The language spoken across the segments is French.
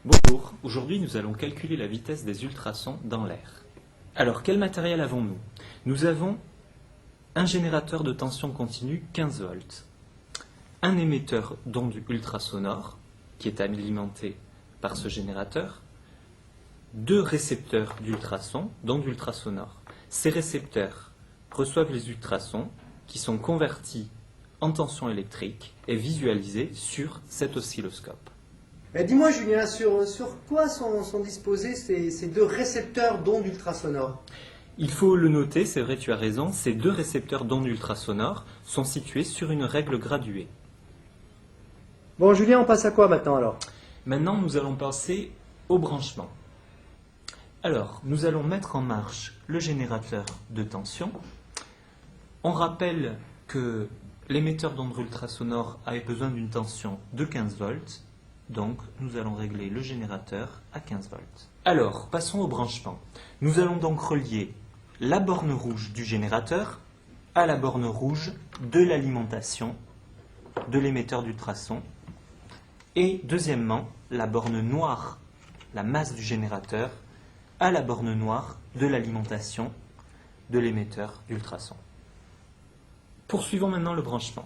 Bonjour, aujourd'hui nous allons calculer la vitesse des ultrasons dans l'air. Alors quel matériel avons-nous? Nous avons un générateur de tension continue 15 volts, un émetteur d'ondes ultrasonores qui est alimenté par ce générateur, deux récepteurs d'ultrasons, d'ondes ultrasonores. Ces récepteurs reçoivent les ultrasons qui sont convertis en tension électrique et visualisés sur cet oscilloscope. Dis-moi Julien, sur quoi sont disposés ces deux récepteurs d'ondes ultrasonores? Il faut le noter, c'est vrai, tu as raison, ces deux récepteurs d'ondes ultrasonores sont situés sur une règle graduée. Bon Julien, on passe à quoi maintenant alors? Maintenant, nous allons passer au branchement. Alors, nous allons mettre en marche le générateur de tension. On rappelle que l'émetteur d'ondes ultrasonores a besoin d'une tension de 15 volts. Donc, nous allons régler le générateur à 15 volts. Alors, passons au branchement. Nous allons donc relier la borne rouge du générateur à la borne rouge de l'alimentation de l'émetteur d'ultrasons. Et deuxièmement, la borne noire, la masse du générateur, à la borne noire de l'alimentation de l'émetteur d'ultrasons. Poursuivons maintenant le branchement.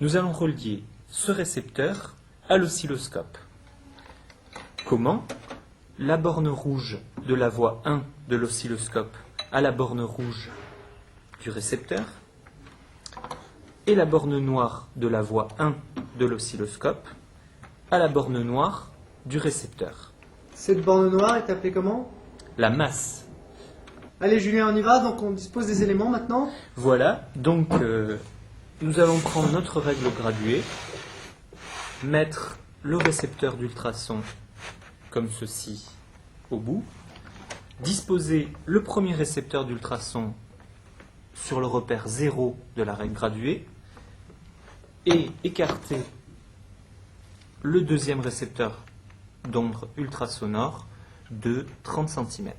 Nous allons relier ce récepteur à l'oscilloscope. Comment? La borne rouge de la voie 1 de l'oscilloscope à la borne rouge du récepteur et la borne noire de la voie 1 de l'oscilloscope à la borne noire du récepteur. Cette borne noire est appelée comment? La masse. Allez Julien, on y va, donc on dispose des éléments maintenant. Voilà, donc nous allons prendre notre règle graduée, mettre le récepteur d'ultrasons comme ceci au bout, disposer le premier récepteur d'ultrasons sur le repère 0 de la règle graduée et écarter le deuxième récepteur d'ondes ultrasonores de 30 cm.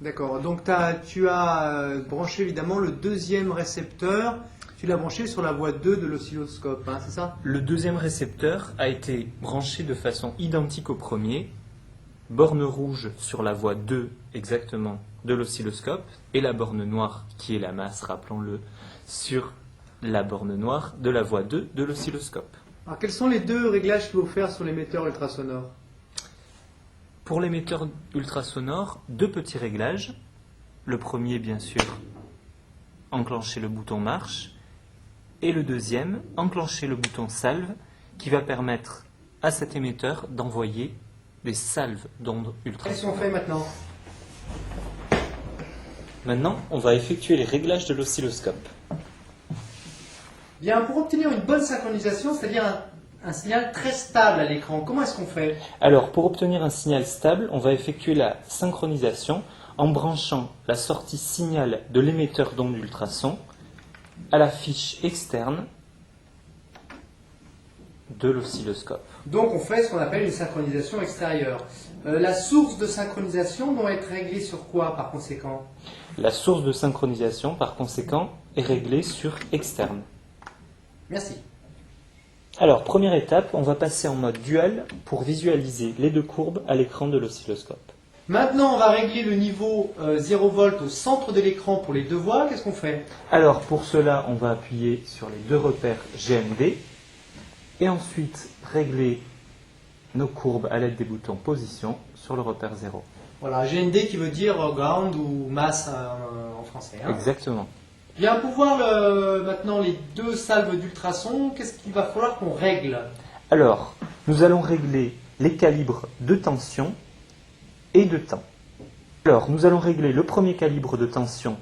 D'accord, donc tu as branché évidemment le deuxième récepteur, tu l'as branché sur la voie 2 de l'oscilloscope, hein, c'est ça? Le deuxième récepteur a été branché de façon identique au premier, borne rouge sur la voie 2 exactement de l'oscilloscope, et la borne noire, qui est la masse, rappelons-le, sur la borne noire de la voie 2 de l'oscilloscope. Alors quels sont les deux réglages qu'il faut faire sur l'émetteur ultrasonore? Pour l'émetteur ultrasonore, deux petits réglages. Le premier, bien sûr, enclencher le bouton marche, et le deuxième, enclencher le bouton salve, qui va permettre à cet émetteur d'envoyer des salves d'ondes ultrasonores. Qu'est-ce qu'on fait maintenant? Maintenant, on va effectuer les réglages de l'oscilloscope. Bien, pour obtenir une bonne synchronisation, c'est-à-dire un signal très stable à l'écran, comment est-ce qu'on fait? Alors, pour obtenir un signal stable, on va effectuer la synchronisation en branchant la sortie signal de l'émetteur d'ondes ultrasons à la fiche externe de l'oscilloscope. Donc on fait ce qu'on appelle une synchronisation extérieure. La source de synchronisation doit être réglée sur quoi par conséquent? La source de synchronisation, par conséquent, est réglée sur externe. Merci. Alors, première étape, on va passer en mode dual pour visualiser les deux courbes à l'écran de l'oscilloscope. Maintenant, on va régler le niveau 0 volt au centre de l'écran pour les deux voies. Qu'est-ce qu'on fait? Alors, pour cela, on va appuyer sur les deux repères GND et ensuite régler nos courbes à l'aide des boutons position sur le repère 0. Voilà, GND qui veut dire ground ou masse en français. Hein. Exactement. Bien, pour voir maintenant les deux salves d'ultrasons, qu'est-ce qu'il va falloir qu'on règle? Alors, nous allons régler les calibres de tension et de temps. Alors, nous allons régler le premier calibre de tension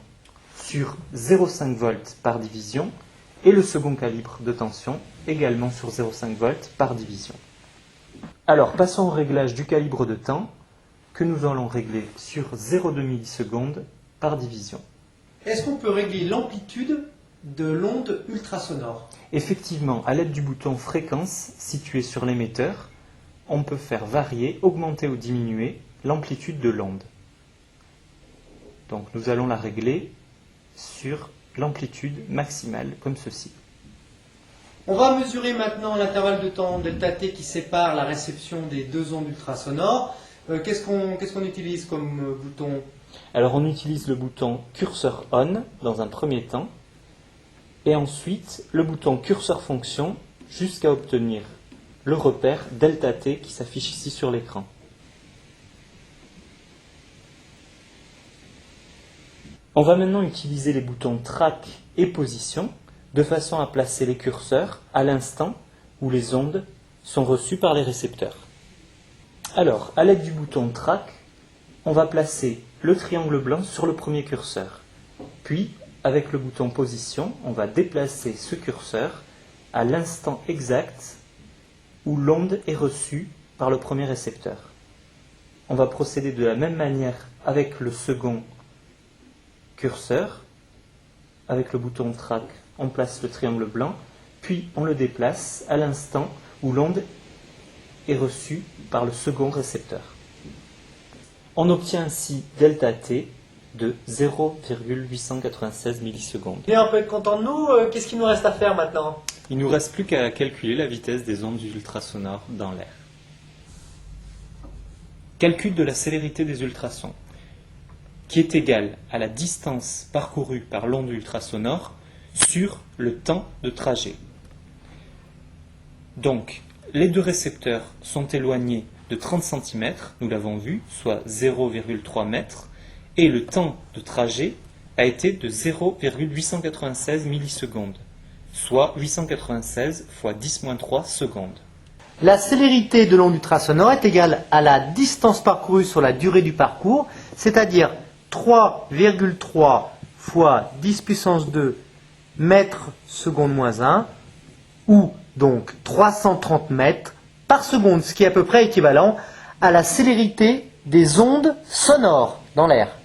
sur 0,5 volts par division et le second calibre de tension également sur 0,5 volts par division. Alors, passons au réglage du calibre de temps que nous allons régler sur 0,2 millisecondes par division. Est-ce qu'on peut régler l'amplitude de l'onde ultrasonore? Effectivement, à l'aide du bouton fréquence situé sur l'émetteur, on peut faire varier, augmenter ou diminuer l'amplitude de l'onde. Donc nous allons la régler sur l'amplitude maximale, comme ceci. On va mesurer maintenant l'intervalle de temps delta t qui sépare la réception des deux ondes ultrasonores. Qu'est-ce qu'on utilise comme bouton? Alors on utilise le bouton curseur on dans un premier temps et ensuite le bouton curseur fonction jusqu'à obtenir le repère delta t qui s'affiche ici sur l'écran. On va maintenant utiliser les boutons track et position de façon à placer les curseurs à l'instant où les ondes sont reçues par les récepteurs. Alors, à l'aide du bouton track, on va placer le triangle blanc sur le premier curseur. Puis, avec le bouton position, on va déplacer ce curseur à l'instant exact où l'onde est reçue par le premier récepteur. On va procéder de la même manière avec le second curseur. Avec le bouton track, on place le triangle blanc, puis on le déplace à l'instant où l'onde est reçue par le second récepteur. On obtient ainsi delta t de 0,896 millisecondes. Bien, on peut être content de nous. Qu'est-ce qu'il nous reste à faire maintenant? Il ne nous reste plus qu'à calculer la vitesse des ondes ultrasonores dans l'air. Calcul de la célérité des ultrasons, qui est égale à la distance parcourue par l'onde ultrasonore sur le temps de trajet. Donc, les deux récepteurs sont éloignés de 30 cm, nous l'avons vu, soit 0,3 m, et le temps de trajet a été de 0,896 millisecondes, soit 896 fois 10-3 secondes. La célérité de l'onde ultrasonore est égale à la distance parcourue sur la durée du parcours, c'est-à-dire 3,3 fois 10 puissance 2 mètres seconde moins 1, ou donc 330 mètres par seconde, ce qui est à peu près équivalent à la célérité des ondes sonores dans l'air.